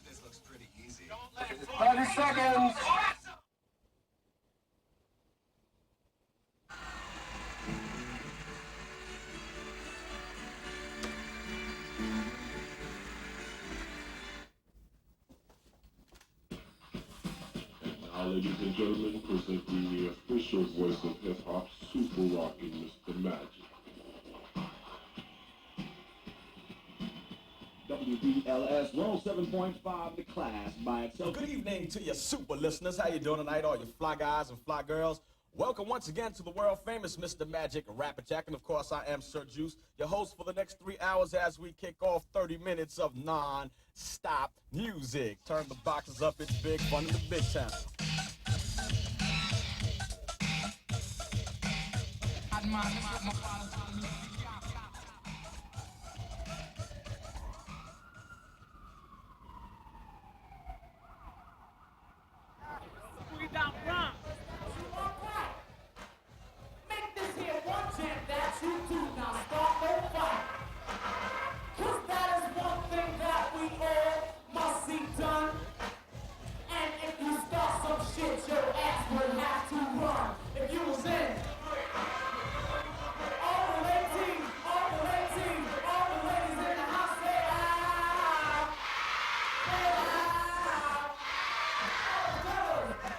This looks pretty easy. 30 seconds. Now, ladies and gentlemen, present the official voice of hip-hop, super rocking Mr. Magic. WBLS 107.5, the class by itself. Good evening to your super listeners. How you doing tonight, all you fly guys and fly girls? Welcome once again to the world famous Mr. Magic Rapper Jack. And of course, I am Sir Juice, your host for the next 3 hours as we kick off 30 minutes of non-stop music. Turn the boxes up, it's big fun in the big town. Make this here one chant that you do not start no fight. 'Cause that is one thing that we all must see done. And if you start some shit, your ass would have to run. If you was in all the ladies in the house say ah. Say ah.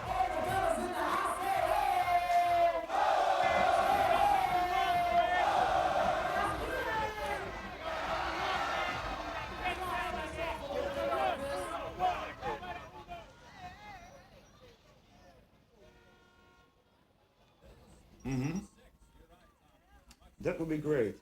All the fellas in the house say hey. That would be great.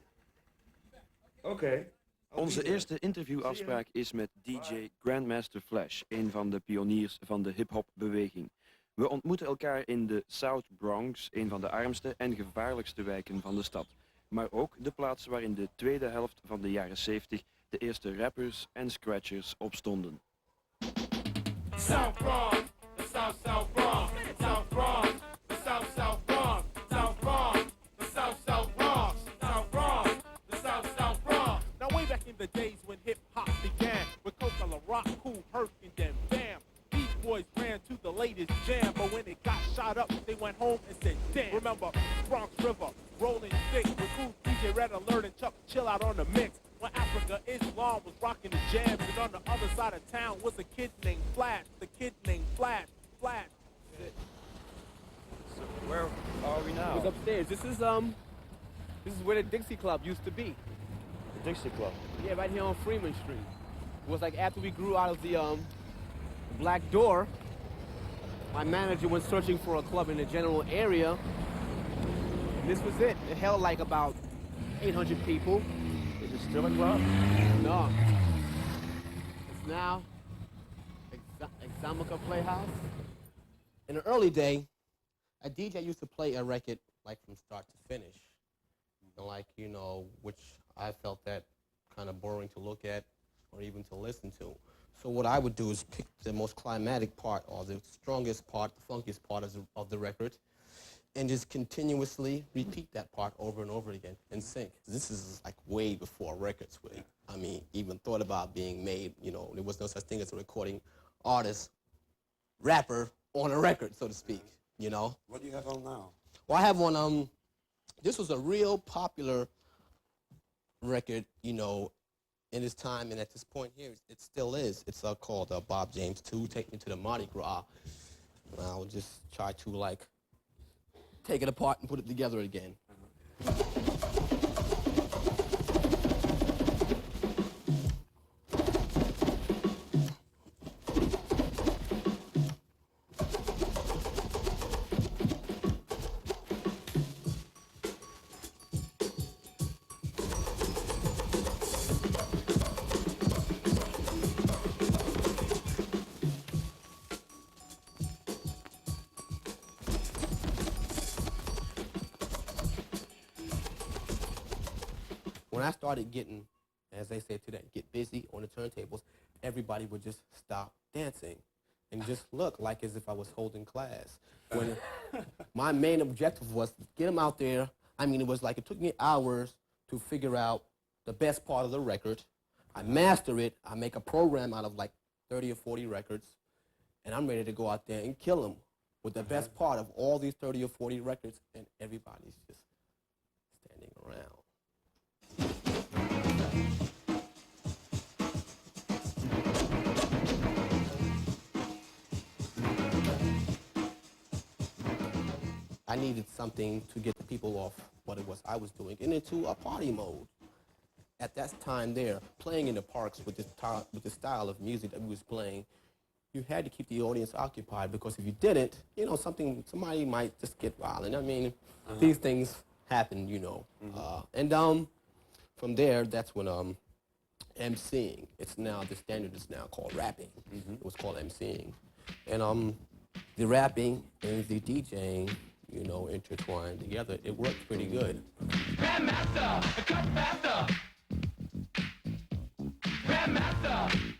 Oké. Onze eerste interviewafspraak is met DJ Grandmaster Flash, een van de pioniers van de hip-hop beweging. We ontmoeten elkaar in de South Bronx, een van de armste en gevaarlijkste wijken van de stad. Maar ook de plaats waar in de tweede helft van de jaren 70 de eerste rappers en scratchers opstonden. South Bronx, the South Bronx, South Bronx, the South Bronx, South Bronx, the South Bronx, South Bronx, the South Bronx. Now way back in the days when hip-hop began, with Coca La Rock, Cool Herc, and then Bam, these boys ran to the latest jam, but when it got shot up, they went home and said, damn. Remember Bronx River, Rolling Thick, with Cool DJ Red Alert and Chuck Chill out on the mix. When Africa Islam was rocking the jams, and on the other side of town was a kid named Flash, the kid named Flash. So where are we now? It's upstairs. This is where the Dixie Club used to be. The Dixie Club. Yeah, right here on Freeman Street. It was like after we grew out of the Black Door, my manager went searching for a club in the general area. And this was it. It held like about 800 people. Is it still a club? No. It's now Examica Playhouse. In the early day, a DJ used to play a record like from start to finish. Like, you know, which I felt that kind of boring to look at or even to listen to. So what I would do is pick the most climatic part or the strongest part, the funkiest part of the record, and just continuously repeat that part over and over again in sync. This is like way before records really, even thought about being made. You know, there was no such thing as a recording artist, rapper on a record, so to speak, you know? What do you have on now? Well, I have one, this was a real popular record, you know, in its time, and at this point here, it still is. It's called Bob James 2, Take Me to the Mardi Gras. And I'll just try to, like, take it apart and put it together again. When I started getting, as they say today, get busy on the turntables, everybody would just stop dancing and just look like as if I was holding class. When my main objective was to get them out there. I mean, it was like it took me hours to figure out the best part of the record. I master it. I make a program out of like 30 or 40 records, and I'm ready to go out there and kill them with the best part of all these 30 or 40 records, and everybody's just standing around. I needed something to get the people off what it was I was doing and into a party mode. At that time there, playing in the parks with the style of music that we was playing, you had to keep the audience occupied, because if you didn't, you know, somebody might just get violent. I mean, these things happen, you know. From there, that's when MCing. It's now, the standard is now called rapping. It was called MCing. And the rapping and the DJing, you know, intertwined together. It worked pretty good. Grandmaster, cut faster. Grandmaster,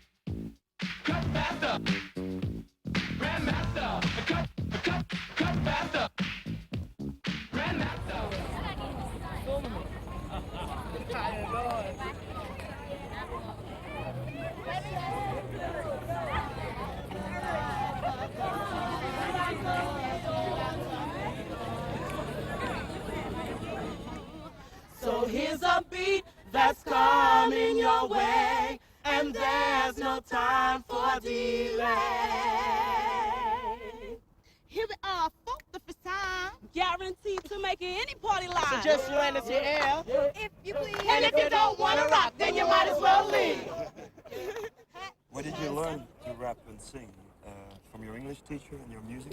cut faster. Grandmaster, cut faster. Grandmaster. So here's a beat that's coming your way, and there's no time for delay. Here we are for the first time, guaranteed to make it any party live. So just lend us your ear. If you please. And if you don't want to rock, then you might as well leave. Where did you learn to rap and sing? From your English teacher and your music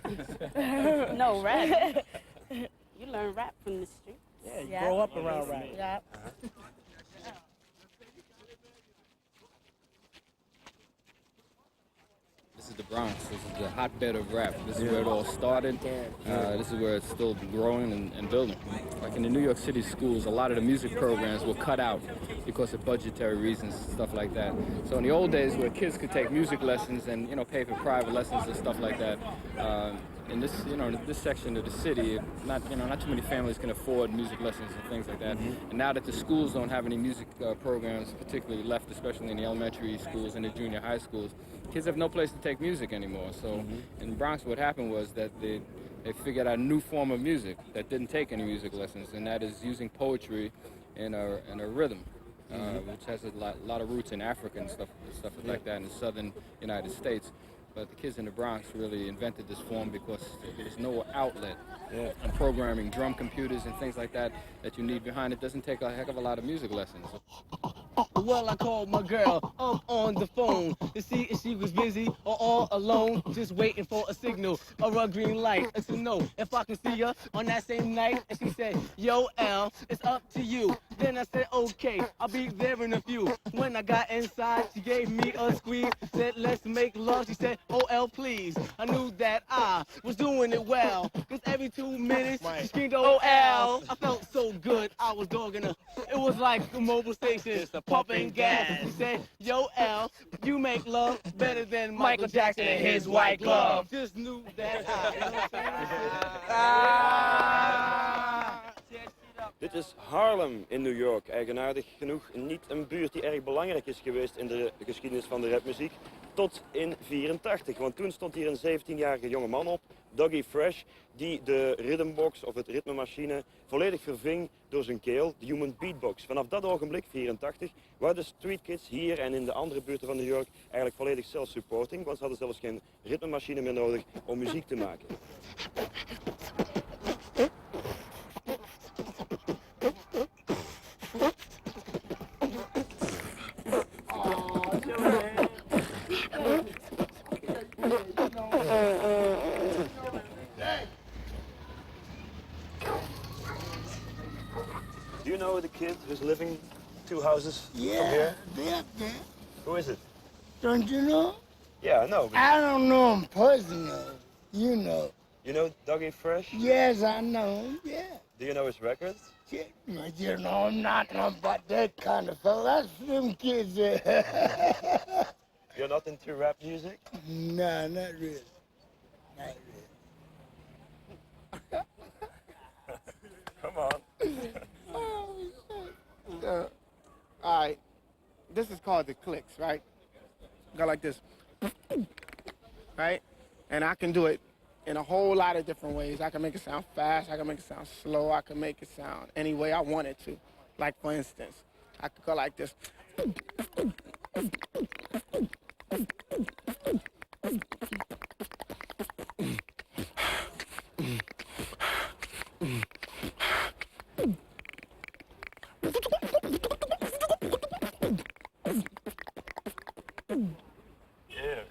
teacher? No, rap. You learn rap from the street. Yeah, you grow up around rap. Yeah. This is the Bronx. This is the hotbed of rap. This is where it all started. This is where it's still growing and building. Like in the New York City schools, a lot of the music programs were cut out because of budgetary reasons, stuff like that. So in the old days, where kids could take music lessons and pay for private lessons and stuff like that, in this this section of the city, not too many families can afford music lessons and things like that. And now that the schools don't have any music programs, particularly left, especially in the elementary schools and the junior high schools, kids have no place to take music anymore. So in Bronx, what happened was that they figured out a new form of music that didn't take any music lessons, and that is using poetry in a rhythm, which has a lot of roots in Africa and stuff like that in the southern United States. But the kids in the Bronx really invented this form because there's no outlet. And programming drum computers and things like that you need behind it doesn't take a heck of a lot of music lessons. Well, I called my girl up on the phone to see if she was busy or all alone, just waiting for a signal or a green light to know if I can see her on that same night. And she said, yo, L, it's up to you. Then I said, okay, I'll be there in a few. When I got inside, she gave me a squeeze, said, let's make love. She said, oh, L, please. I knew that I was doing it well, because every 2 minutes, she screamed, oh, L. I felt so good, I was dogging her. It was like a mobile station, pumping gas. She said, yo, L, you make love better than Michael Jackson and his white glove. Just knew that Dit is Harlem in New York. Eigenaardig genoeg niet een buurt die erg belangrijk is geweest in de geschiedenis van de rapmuziek. Tot in 1984, want toen stond hier een 17-jarige jongeman op, Dougie Fresh, die de rhythmbox of het ritmemachine volledig verving door zijn keel, de human beatbox. Vanaf dat ogenblik, 1984, waren de street kids hier en in de andere buurten van New York eigenlijk volledig self-supporting, want ze hadden zelfs geen ritmemachine meer nodig om muziek te maken. Do you know the kid who's living 2 houses from here? Yeah. Who is it? Don't you know? Yeah, I know. I don't know him personally. You know. You know Dougie Fresh? Yes, I know him, yeah. Do you know his records? Yeah, you know, I'm not about that kind of fella. That's for them kids. You're not into rap music? No, not really. Not really. Come on. All right, this is called the clicks, right? Go like this. Right? And I can do it in a whole lot of different ways. I can make it sound fast, I can make it sound slow, I can make it sound any way I want it to. Like for instance, I could go like this.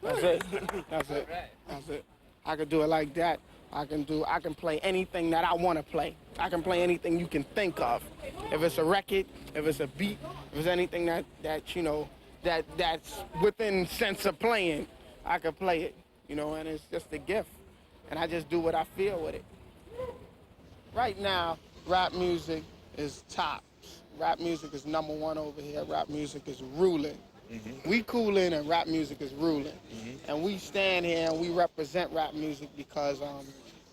That's it. That's it. That's it. I could do it like that. I can play anything that I want to play. I can play anything you can think of. If it's a record, if it's a beat, if it's anything that you know, that's within sense of playing, I can play it, you know, and it's just a gift. And I just do what I feel with it. Right now, rap music is tops. Rap music is #1 over here. Rap music is ruling. Mm-hmm. We coolin' and rap music is ruling. Mm-hmm. And we stand here and we represent rap music because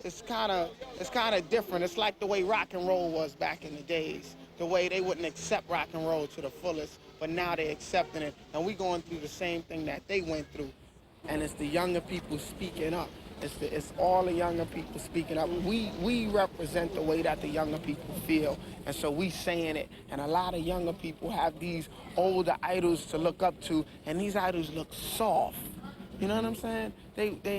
it's kind of different. It's like the way rock and roll was back in the days. The way they wouldn't accept rock and roll to the fullest, but now they're accepting it. And we going through the same thing that they went through. And it's the younger people speaking up. It's all the younger people speaking up. We represent the way that the younger people feel, and so we saying it. And a lot of younger people have these older idols to look up to, and these idols look soft. You know what I'm saying?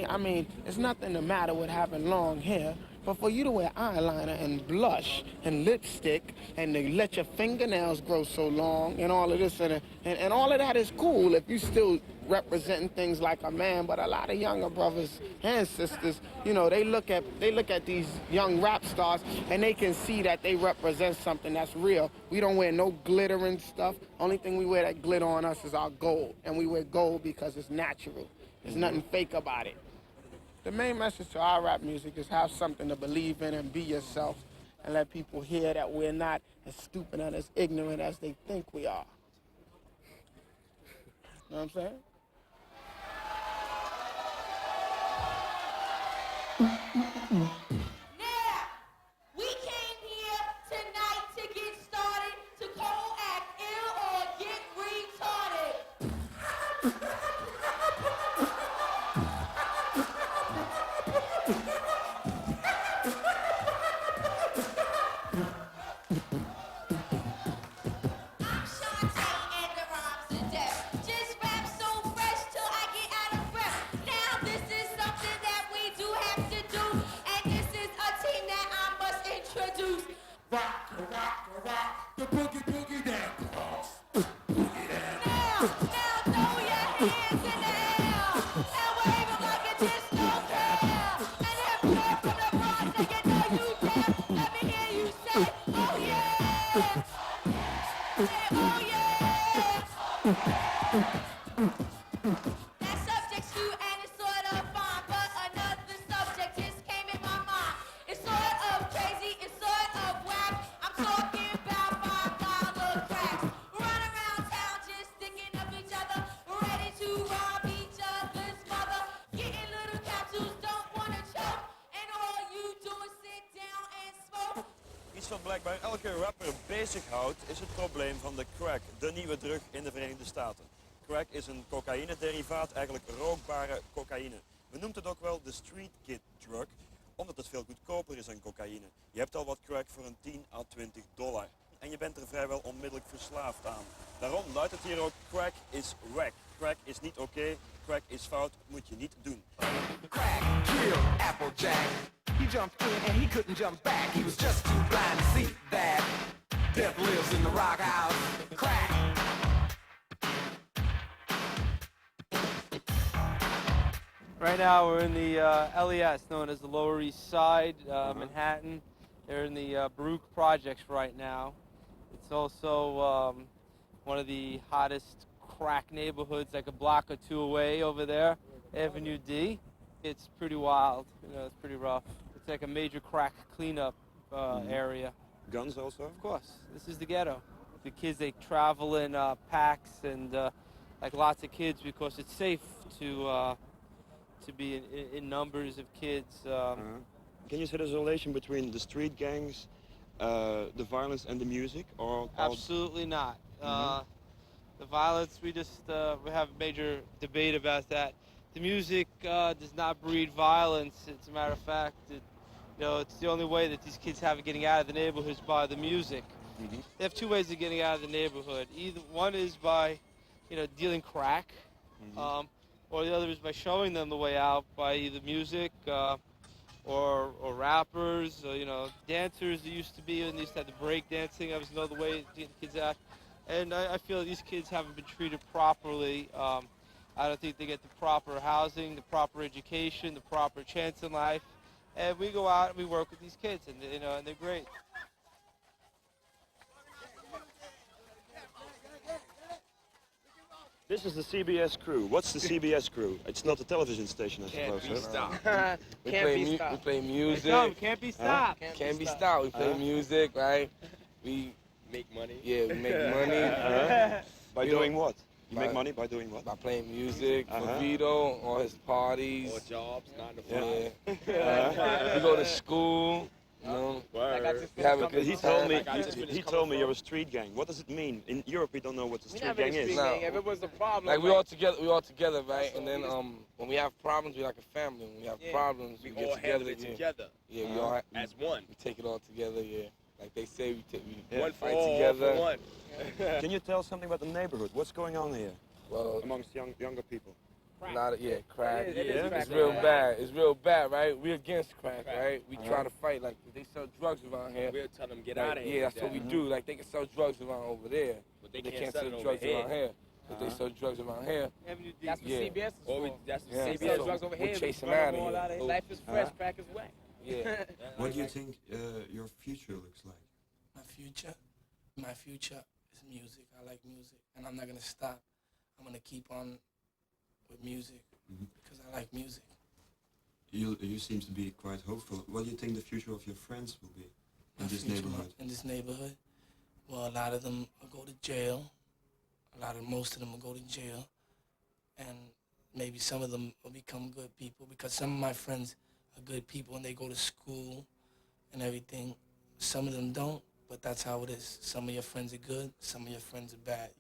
I mean, it's nothing the matter with having long hair, but for you to wear eyeliner and blush and lipstick and to let your fingernails grow so long and all of this and all of that is cool if you still representing things like a man. But a lot of younger brothers and sisters, you know, they look at these young rap stars and they can see that they represent something that's real. We don't wear no glittering stuff. Only thing we wear that glitter on us is our gold, and we wear gold because it's natural. There's nothing fake about it. The main message to our rap music is have something to believe in and be yourself, and let people hear that we're not as stupid and as ignorant as they think we are. You know what I'm saying? Now, we came here tonight to get started, to co-act ill or get retarded. That subject's you and it's sort of fine, but another subject just came in my mind. It's sort of crazy, it's sort of whack. I'm talking about $5 cracks. Run around town just sticking up each other, ready to rob each other's mother. Getting little capsules, don't wanna choke, and all you do is sit down and smoke. Iets wat blijkbaar elke rapper bezighoudt is het probleem van de crack, de nieuwe drug in de Verenigde Staten. Crack is een cocaïne-derivaat, eigenlijk rookbare cocaïne. We noemen het ook wel de street kid drug, omdat het veel goedkoper is dan cocaïne. Je hebt al wat crack voor een $10 à $20 en je bent er vrijwel onmiddellijk verslaafd aan. Daarom luidt het hier ook, crack is wack. Crack is niet oké, crack is fout, moet je niet doen. Crack killed Applejack. He jumped in and he couldn't jump back. He was just too blind to see that death lives in the rock house. Crack. Right now we're in the LES, known as the Lower East Side, Manhattan. They're in the Baruch projects right now. It's also one of the hottest crack neighborhoods, like a block or two away over there, Avenue D. It's pretty wild, you know, it's pretty rough. It's like a major crack cleanup area. Guns also? Of course, this is the ghetto. The kids, they travel in packs and like lots of kids because it's safe to be in numbers of kids. Can you say there's a relation between the street gangs, the violence and the music? Or absolutely not. The violence, we have a major debate about that. The music does not breed violence. As a matter of fact, it's the only way that these kids have getting out of the neighborhood is by the music. Mm-hmm. They have two ways of getting out of the neighborhood. Either one is by, dealing crack, or the other is by showing them the way out by either music or rappers, or, dancers. There used to be, and they used to have the break dancing. That was another way to get the kids out. And I feel these kids haven't been treated properly. I don't think they get the proper housing, the proper education, the proper chance in life. And we go out and we work with these kids, and and they're great. This is the CBS crew. What's the CBS crew? It's not a television station, I suppose. Can't be stopped. We play music. Can't be stopped. Can't be stopped. We play music, right? We make money. Yeah, we make money. By doing what? You make money by doing what? By playing music for Vito on his parties. Or jobs, 9 to 5. Yeah. We go to school. You know, he told me you're a street gang. What does it mean? In Europe, we don't know what a street gang is. If it was a problem, like we all together, right? And then when we have problems, we like a family. When we have problems, we get together. Yeah, we all as one. We take it all together. Yeah, like they say, we one for fight all, together. For one. Can you tell something about the neighborhood? What's going on here? Well, amongst younger people. Crack. It's real bad. It's real bad, right? We're against crack, right? We try to fight. Like, if they sell drugs around here, we'll tell them get out of here. Yeah, that's what we do. Like, they can sell drugs around over there, but they can't sell drugs around here. But they sell drugs around here. That's what CBS is for. That's what CBS CBS drugs over here. We're chasing out of here. Life is fresh, crack is whack. Yeah. What do you think your future looks like? My future is music. I like music, and I'm not gonna stop. I'm gonna keep on with music because I like music. You seem to be quite hopeful. What do you think the future of your friends will be in this neighborhood? In this neighborhood, well, a lot of them will go to jail. Most of them will go to jail, and maybe some of them will become good people because some of my friends are good people and they go to school and everything. Some of them don't, but that's how it is. Some of your friends are good, some of your friends are bad.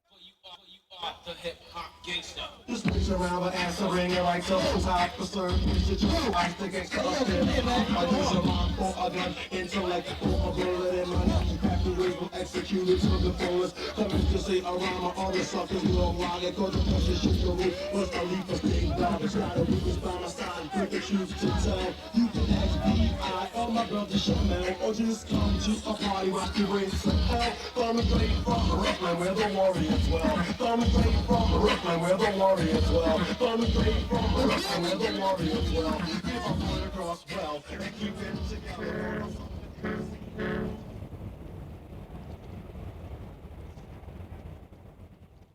The hip-hop gangster. This bitch around with answering it like something's hot for certain. Shit, you realize the gangster up there. I use a mind for a gun, intellect for a bullet in my neck. Crack the ways will execute it to the fullest. Coming to say around my other suckers, no lying, cause the pressure shit the roof. What's the leap of state dog? It's not a weakness by my side. Quick and choose to tell. You can ask B.I. or my brother Shamel, or just come to a party, rock your way to hell. Coming straight from Brooklyn, where the warriors dwell. Coming straight from Brooklyn, where the warriors dwell. Coming straight from Brooklyn, where the warriors dwell. Give a foot across well and keep it together.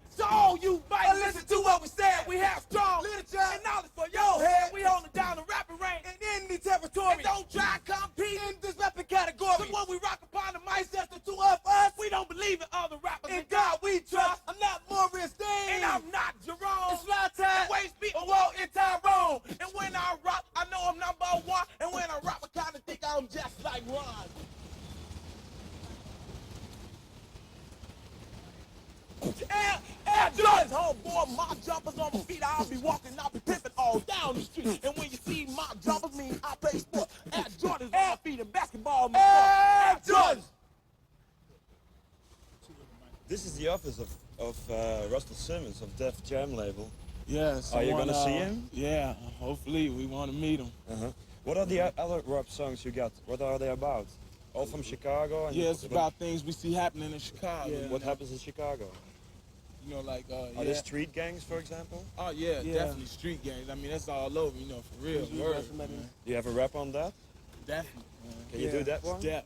So you might listen to what we said. We have strong literature and knowledge for your head. We hold it down the rapping range in any territory. And don't try to compete in this rapping category. So when we rock upon the mic, just the two of us. We don't believe in other rappers. In God we trust. I'm not Maurice Dean. And I'm not Jerome. It's fly time. Waste me or well in Tyrone. And when I rock, I know I'm number one. And when I rock, I kind of think I'm just like Ron. Air Jordans, homeboy, my jumpers on my feet. I'll be walking, I'll be pimping all down the street. And when you see my jumpers, mean I play sports. Air Jordans on my feet and basketball. Air Jordans. This is the office of Russell Simmons of Def Jam label. Yeah. Are you gonna see him? Yeah, hopefully we want to meet him. What are the other rap songs you got? What are they about? All from Chicago? And yeah, it's about things we see happening in Chicago. Yeah. What happens in Chicago? You know, like, Are there street gangs, for example? Oh, yeah, definitely street gangs. I mean, that's all over, you know, for real. Do you have a rap on that? Definitely. Can you do that one? Yeah.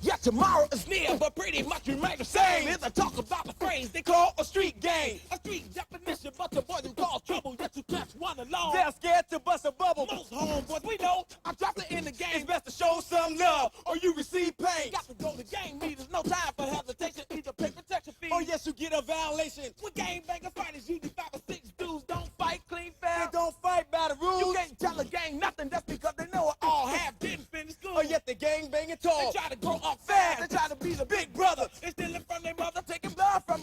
Yeah, tomorrow is near, but pretty much remain the same. It's a talk about the phrase they call a street gang. A street definition, but the boys who cause trouble, yet you catch one alone. They're scared to bust a bubble. Most homeboys we know, I dropped it in the game. It's best to show some love, or you receive pain. Got to go to gang meetings, no time for hesitation. Either pay protection fees, or yes, you get a violation. When gangbangers fight, it's usually 5 or 6 dudes. Don't fight clean fair. They don't fight by the rules. You can't tell a gang nothing, that's because they know it all half didn't finish school. Or yet they gang banging tall. They try to grow up fast. They try to be the big brother. They stealing from their mother, taking blood from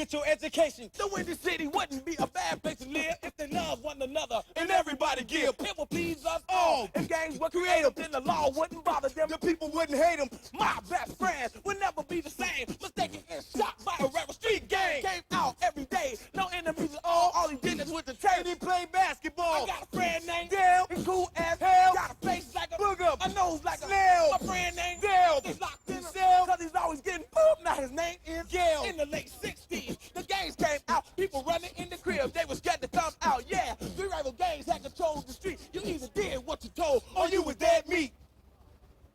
get your education. The Windy City wouldn't be a bad place to live if they love one another and everybody give. It will please us all. If gangs were creative, then the law wouldn't bother them. The people wouldn't hate them. My best friend would never be the same. Mistaken and shot by a rapper. Street gang came out every day. No enemies at all. All he did is with the tape. He played basketball. I got a friend named Dale. He's cool as hell. Got a face like a booger. A nose like a snail. My friend named Dale. He's locked in a cell. Cause he's always getting pooped. Now his name is Gail. In the late 60s, the gangs came out. People running in the crib. They was scared to come out. Yeah, three rival gangs had control of the street. You either did what you told or you was dead meat.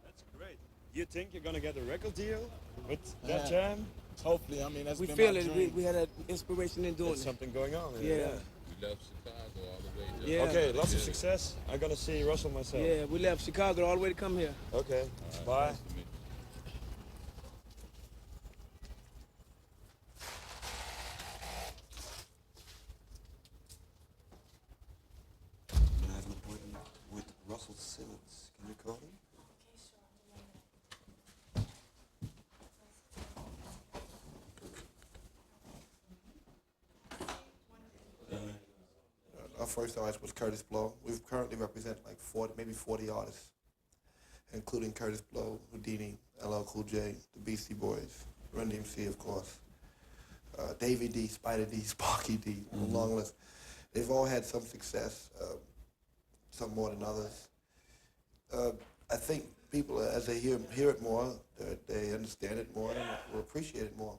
That's great. You think you're gonna get a record deal with Def Jam? Hopefully, I mean, that's We been feel my it. dream. We had an inspiration in doing There's it. something going on. Yeah. We left Chicago all the way down. Yeah. Okay, lots of success. I'm gonna see Russell myself. Yeah, we left Chicago all the way to come here. Okay, bye. I have an appointment with Russell Simmons. Can you call him? Our first artist was Curtis Blow. We currently represent like 40, maybe 40 artists, including Curtis Blow, Houdini, LL Cool J, the Beastie Boys, Run DMC, of course, Davey D, Spider D, Sparky D, a long list. They've all had some success, some more than others. I think people, as they hear it more, they understand it more and will appreciate it more.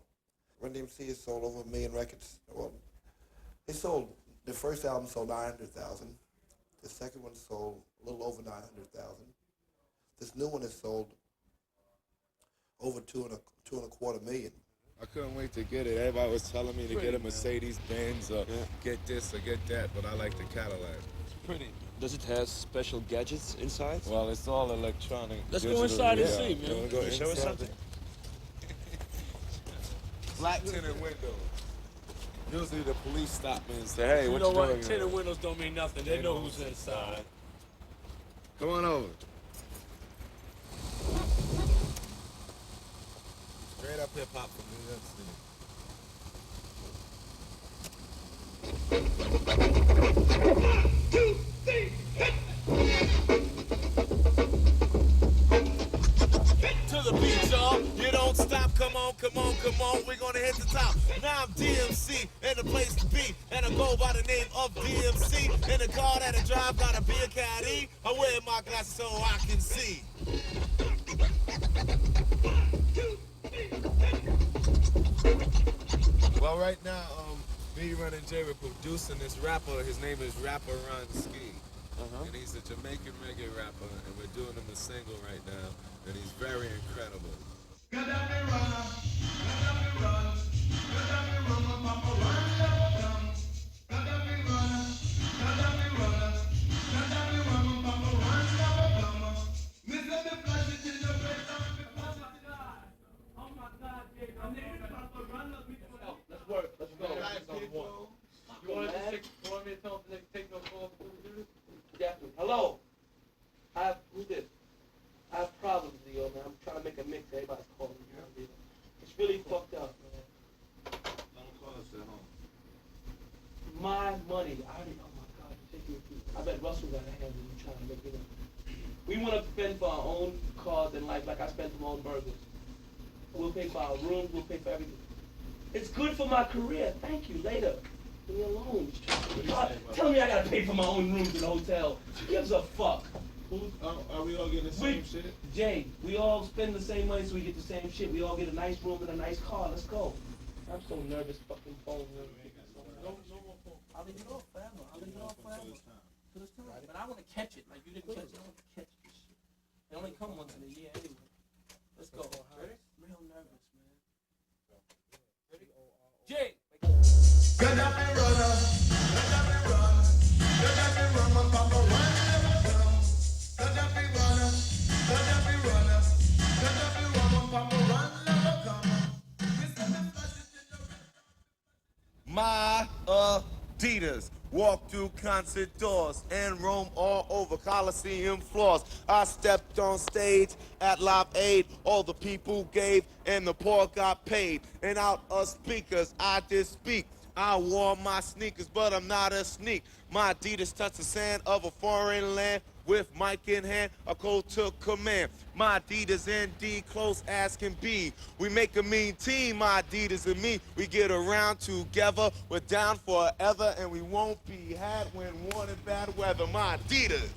Run DMC has sold over 1 million records. Well, they sold. The first album sold 900,000. The second one sold a little over 900,000. This new one has sold over 2.25 million. I couldn't wait to get it. Everybody was telling me to get a Mercedes-Benz or get this or get that, but I like the Cadillac. It's pretty. Does it have special gadgets inside? Well, it's all electronic. Let's go inside and see, man. You wanna go Can you show us inside? something? Black tinted window. Usually the police stop me and say, hey, what you know what? doing? Tinted windows don't mean nothing. They know who's inside. Come on over. Straight up hip hop from New York City. To the beat, y'all. You don't stop. Come on, come on, come on. We're gonna hit the top. Now I'm DMC and the place to be. And I go by the name of DMC. In the car that I drive, got a beer caddy. I wear my glasses so I can see. Well, right now, me, Run, and Jay, we're producing this rapper. His name is Rapper Ron Ski. And he's a Jamaican reggae rapper, and we're doing him a single right now, and he's very incredible. Let's work. Let's go. You want me to tell them to take no calls before we do this? Definitely. Hello. Who's this? I have problems, Leo, man. I'm trying to make a mix. Everybody's calling me. It's really fucked up, man. Don't call us at home. My money. I already. Oh my God. You're taking it too. I bet Russell got a hand in you trying to make it up. We want to spend for our own cars in life, like I spend for my own burgers. We'll pay for our rooms. We'll pay for everything. It's good for my career. Thank you. Later. Leave me alone. Tell me I gotta pay for my own rooms in the hotel. Who gives a fuck? Are we all getting the same shit? Jay, we all spend the same money so we get the same shit. We all get a nice room and a nice car. Let's go. I'm so nervous. Fucking phone. No more phone. I'll leave it off forever. Till it's time. But I want to catch it. Like you didn't catch it. I want to catch this shit. They only come once in a year anyway. Let's go. Ready? Real nervous, man. Ready? Jay. Get up and run, get up and run, get up and run, my papa run never come. Get up and run, get up and run, get up and run, my papa run never come. My Adidas. Walk through concert doors and roam all over Coliseum floors. I stepped on stage at Live Aid. All the people gave and the poor got paid. And out of speakers, I did speak. I wore my sneakers, but I'm not a sneak. My Adidas touch the sand of a foreign land. With mic in hand, a code took command. My Adidas ND close as can be. We make a mean team, my Adidas and me. We get around together, we're down forever, and we won't be had when warned in bad weather. My Adidas.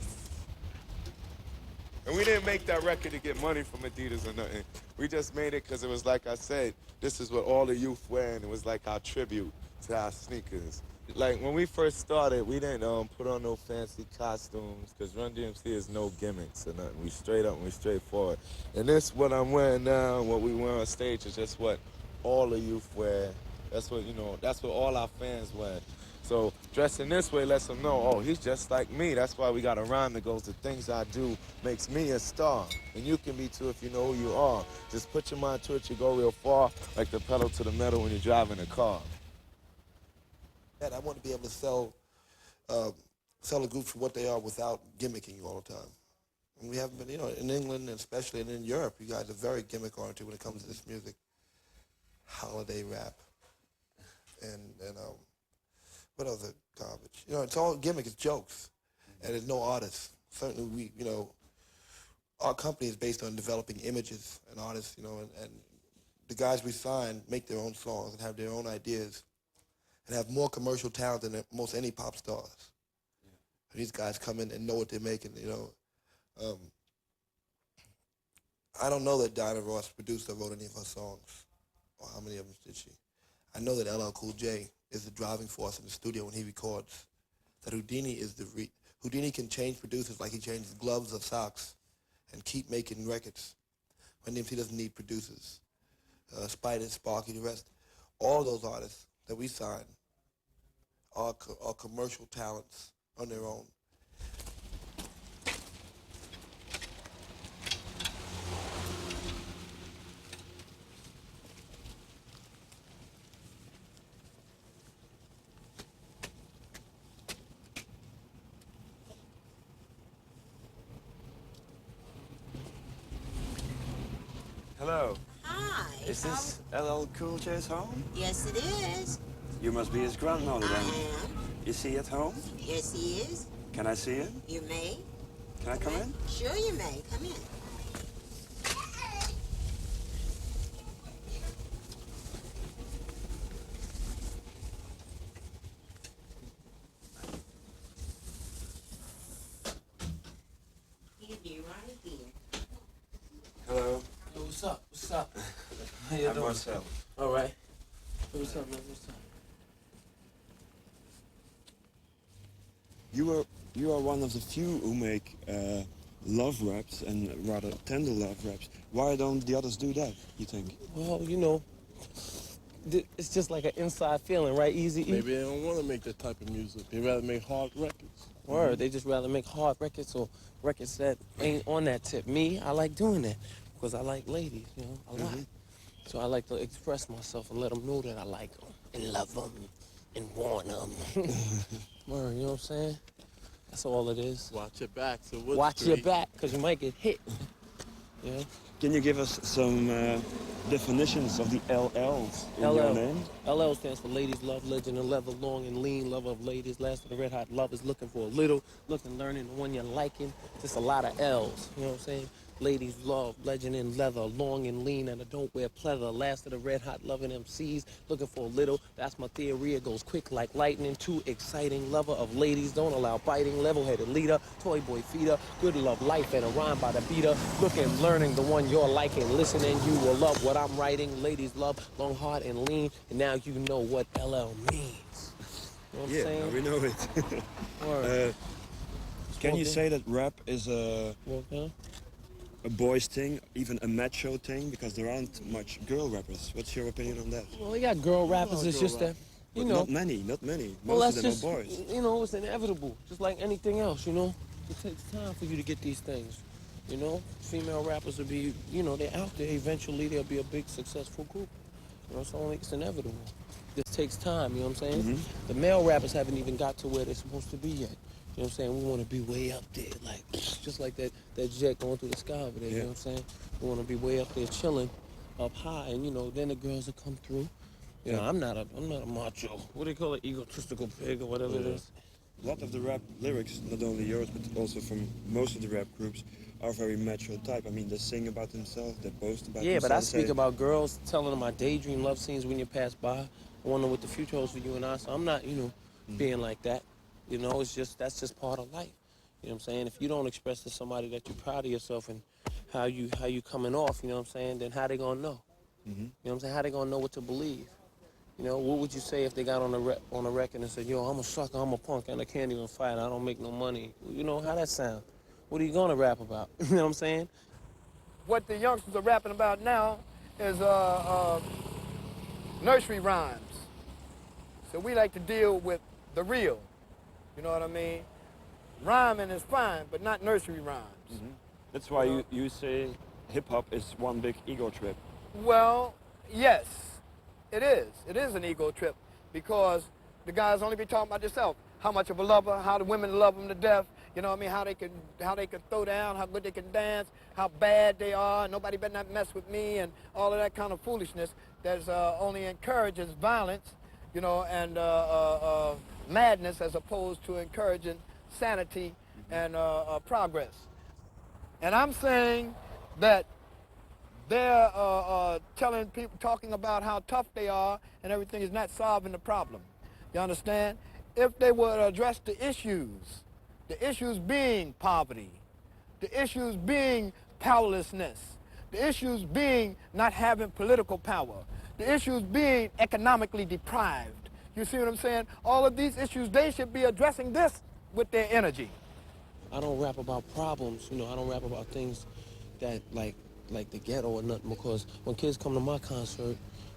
And we didn't make that record to get money from Adidas or nothing. We just made it because it was like I said, this is what all the youth wear, and it was like our tribute to our sneakers. Like, when we first started, we didn't put on no fancy costumes, because Run DMC is no gimmicks or nothing. We straight up and we straightforward. And this, what I'm wearing now, what we wear on stage, is just what all the youth wear. That's what, you know, that's what all our fans wear. So dressing this way lets them know, oh, he's just like me. That's why we got a rhyme that goes, the things I do makes me a star. And you can be too if you know who you are. Just put your mind to it, you go real far, like the pedal to the metal when you're driving a car. I want to be able to sell the groups for what they are without gimmicking all the time. And we haven't been, you know, in England and especially in Europe, you guys are very gimmick-oriented when it comes to this music. Holiday rap. And what other garbage? You know, it's all gimmick, it's jokes. And there's no artists. Certainly we, you know, our company is based on developing images and artists, you know, and the guys we sign make their own songs and have their own ideas. And have more commercial talent than most any pop stars. Yeah. And these guys come in and know what they're making, you know. I don't know that Diana Ross produced or wrote any of her songs, or how many of them did she. I know that LL Cool J is the driving force in the studio when he records. That Houdini is Houdini can change producers like he changes gloves or socks and keep making records. When DMC doesn't need producers. Spider, Sparky, the rest, all those artists that we sign are commercial talents on their own. Hello. Hi. Is this LL Cool J's home? Yes, it is. You must be his grandmother then. I am. Is he at home? Yes, he is. Can I see him? You may. Can I come in? Sure you may. Come in. Here, dear, right here. Hello. Yo, what's up? What's up? How I'm you doing? Marcel. All right. What's up, man? What's up? You are one of the few who make love raps and rather tender love raps. Why don't the others do that, you think? Well, you know, it's just like an inside feeling, right, Easy? Maybe they don't want to make that type of music. They rather make hard records. Or they just rather make hard records or records that ain't on that tip. Me, I like doing that because I like ladies, you know, a lot. So I like to express myself and let them know that I like them and love them and want them. Word, you know what I'm saying? That's all it is. Watch your back. So what Watch your back, because you might get hit. Yeah. Can you give us some definitions of the LLs in your name? LL stands for Ladies Love, Legend and Leather, Long and Lean, Love of Ladies, Last of the Red Hot Lovers, looking for a little, looking, learning, the one you're liking. Just a lot of L's, you know what I'm saying? Ladies love, legend and leather, long and lean, and I don't wear pleather. Last of the red hot loving MCs, looking for a little. That's my theory. It goes quick like lightning. Too exciting, lover of ladies, don't allow biting. Level-headed leader, toy boy feeder, good love life and a rhyme by the beater. Looking, learning the one you're liking, listening. You will love what I'm writing. Ladies love, long, hard and lean, and now you know what LL means. You know what I'm saying? We know it. Can you say that rap is a boys thing, even a macho thing, because there aren't much girl rappers? What's your opinion on that? Well, we got girl rappers, it's just that, you know. Not many. Well, Most that's of them are boys. You know, it's inevitable, just like anything else, you know. It takes time for you to get these things, you know. Female rappers will be, you know, they're out there. Eventually, they'll be a big, successful group. You know, it's inevitable. This takes time, you know what I'm saying? The male rappers haven't even got to where they're supposed to be yet. You know what I'm saying? We want to be way up there, like, just like that jet going through the sky over there, you know what I'm saying? We want to be way up there chilling, up high, and, you know, then the girls will come through. You know, I'm not a macho, what do you call it, egotistical pig or whatever it is. A lot of the rap lyrics, not only yours, but also from most of the rap groups, are very macho type. I mean, they sing about themselves, they boast about themselves. Yeah, but I speak about girls telling them my daydream love scenes when you pass by. I wonder what the future holds for you and I, so I'm not, you know, being like that. You know, that's just part of life. You know what I'm saying? If you don't express to somebody that you're proud of yourself and how you coming off, you know what I'm saying, then how they gonna know? You know what I'm saying? How they gonna know what to believe? You know, what would you say if they got on a record and said, yo, I'm a sucker, I'm a punk, and I can't even fight, I don't make no money. You know, how that sound? What are you gonna rap about? You know what I'm saying? What the youngsters are rapping about now is nursery rhymes. So we like to deal with the real, you know what I mean? Rhyming is fine, but not nursery rhymes. That's why you say hip-hop is one big ego trip. Well, yes, it is. It is an ego trip because the guys only be talking about themselves. How much of a lover, how the women love them to death, you know what I mean, how they can throw down, how good they can dance, how bad they are, nobody better not mess with me, and all of that kind of foolishness that only encourages violence, you know, and madness as opposed to encouraging sanity and progress. And I'm saying that they're telling people, talking about how tough they are and everything is not solving the problem. You understand? If they would address the issues being poverty, the issues being powerlessness, the issues being not having political power, the issues being economically deprived. You see what I'm saying? All of these issues, they should be addressing this with their energy. I don't rap about problems, you know, I don't rap about things that like the ghetto or nothing, because when kids come to my concert,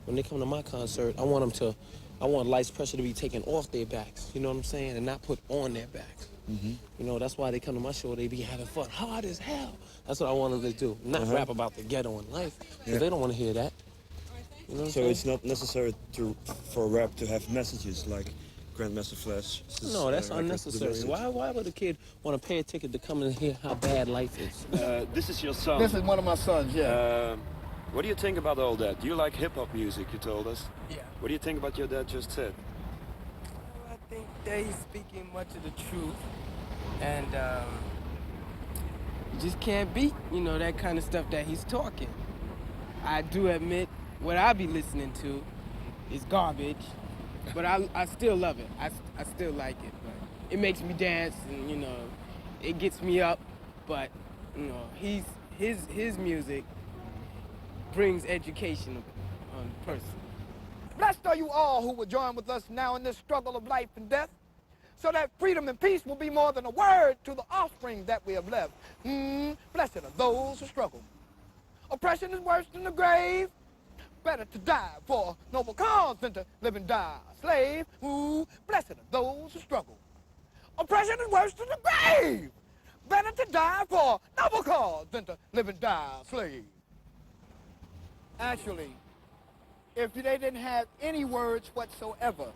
I want life's pressure to be taken off their backs, you know what I'm saying, and not put on their backs. You know, that's why they come to my show, they be having fun, hard as hell. That's what I want them to do, not rap about the ghetto and life, because they don't want to hear that. You know what I'm saying? It's not necessary for rap to have messages like Grandmaster Flash. No, that's unnecessary. Why would a kid want to pay a ticket to come and hear how bad life is? This is your son. This is one of my sons, yeah. What do you think about all that? Do you like hip-hop music, you told us? Yeah. What do you think about what your dad just said? I think that he's speaking much of the truth, and you just can't beat, you know, that kind of stuff that he's talking. I do admit what I be listening to is garbage, but I still love it. I still like it, but it makes me dance, and, you know, it gets me up, but, you know, his music brings education on the person. Blessed are you all who will join with us now in this struggle of life and death, so that freedom and peace will be more than a word to the offspring that we have left. Blessed are those who struggle. Oppression is worse than the grave. Better to die for a noble cause than to live and die a slave. Blessed are those who struggle. Oppression is worse than the grave. Better to die for a noble cause than to live and die a slave. Actually, if they didn't have any words whatsoever,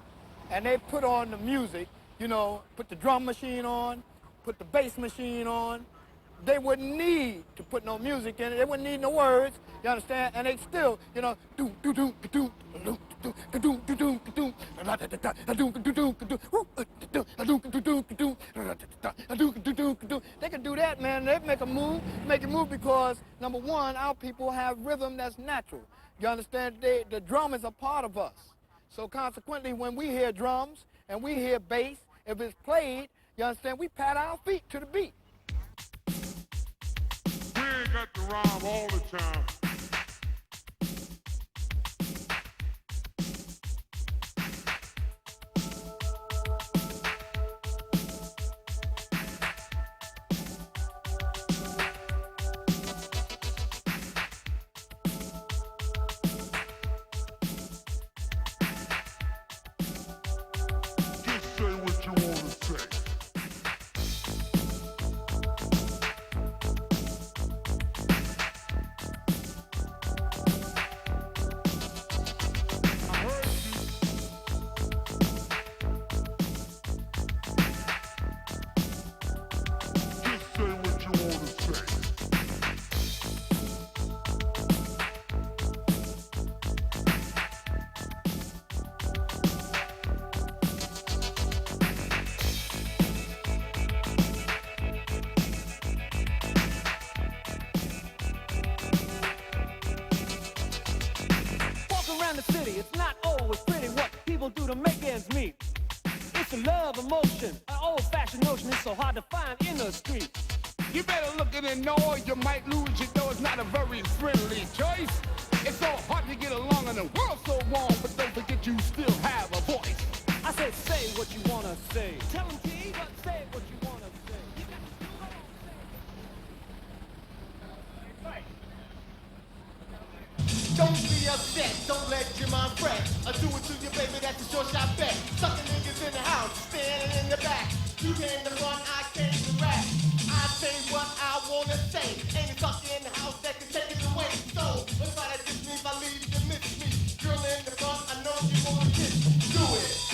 and they put on the music, you know, put the drum machine on, put the bass machine on, they wouldn't need to put no music in it. They wouldn't need no words, you understand? And they still, you know, they can do that, man. They make it move because, number one, our people have rhythm that's natural. You understand? The drum is a part of us. So consequently, when we hear drums and we hear bass, if it's played, you understand, we pat our feet to the beat. We ain't got to rhyme all the time. Just say what you want to say. around the city, it's not always pretty what people do to make ends meet. It's a love emotion, an old-fashioned notion. It's so hard to find in the street. You better look at it and know you might lose your dough. It's not a very friendly choice. It's so hard to get along and the world's so wrong, but don't forget you still have a voice. I said say what you wanna say. Tell them T, but say what you wanna say. Don't be upset, don't let your mind fret. I do it to you, baby, that's a short shot bet. Sucking niggas in the house, standing in the back. You came to run, I came to rap. I say what I wanna say. Ain't a sucker in the house that can take it away. So, what's that just means I leave you miss me. Girl in the front, I know you wanna kiss. Do it.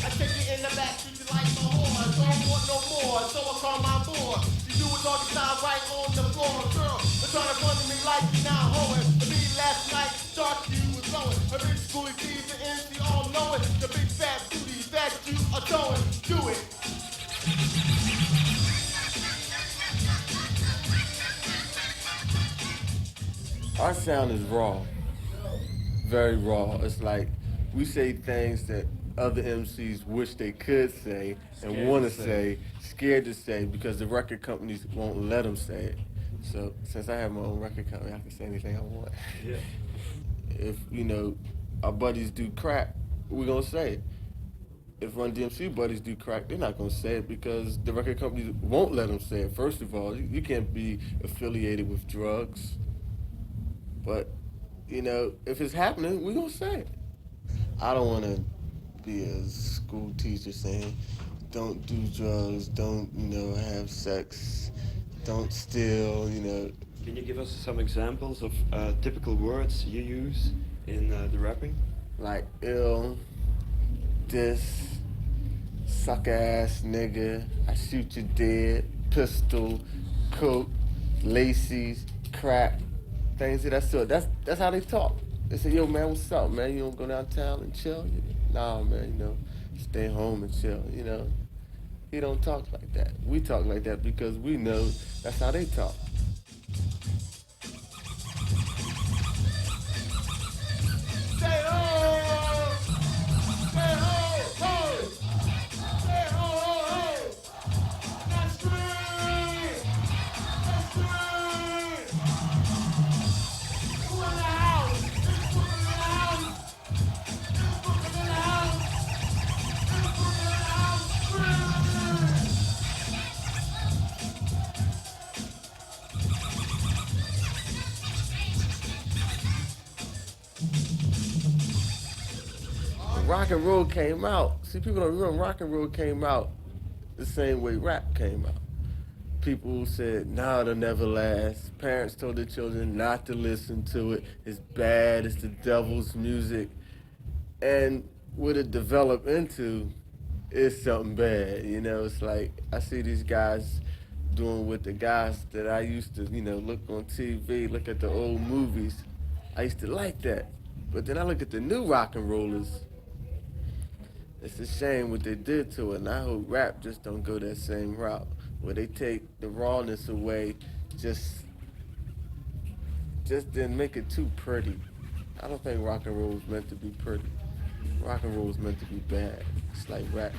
I take you in the back, treat you like a whore. Don't want no more, so I call my boy. You do it all the time right on the floor. Girl, they're trying to run to me like you now hoeing. The beat last night, start you was blowing. A big schoolie tease and MC all knowing. The big fat booty that you are throwing. Do it. Our sound is raw, very raw. It's like we say things that other MCs wish they could say and want to say, scared to say because the record companies won't let them say it. So since I have my own record company, I can say anything I want. Yeah. If, you know, our buddies do crack, we're going to say it. If Run DMC buddies do crack, they're not going to say it because the record companies won't let them say it. First of all, you can't be affiliated with drugs. But, you know, if it's happening, we're going to say it. I don't want to be a school teacher saying, don't do drugs, don't, you know, have sex, don't steal, you know. Can you give us some examples of typical words you use in the rapping? Like ill, diss, suck ass nigga, I shoot you dead, pistol, coke, laces, crack, things of that sort. That's how they talk. They say, yo man, what's up, man? You don't go downtown and chill? Nah, man, you know, stay home and chill, you know. He don't talk like that. We talk like that because we know that's how they talk. Say ho! Say ho! Ho! Say ho, ho, ho! That's great! That's great! Who in the house? It's Brooklyn in the house! It's Brooklyn in the house! It's Brooklyn in the house! Brooklyn! Rock and roll came out. See, people don't remember rock and roll came out the same way rap came out. People said, nah, it'll never last. Parents told their children not to listen to it. It's bad, it's the devil's music. And what it developed into is something bad. You know, it's like, I see these guys doing what the guys that I used to, you know, look on TV, look at the old movies. I used to like that. But then I look at the new rock and rollers. It's a shame what they did to it, and I hope rap just don't go that same route, where they take the rawness away, just didn't make it too pretty. I don't think rock and roll was meant to be pretty. Rock and roll was meant to be bad. It's like rap.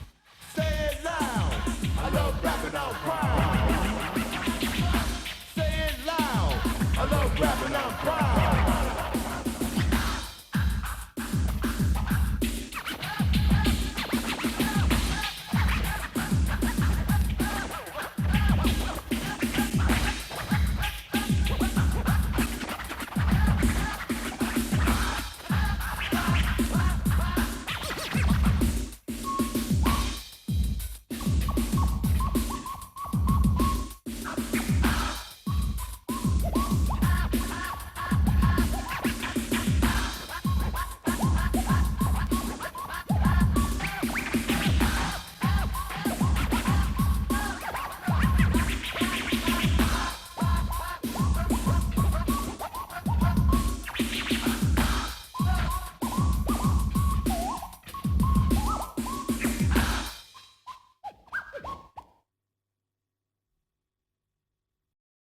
Say it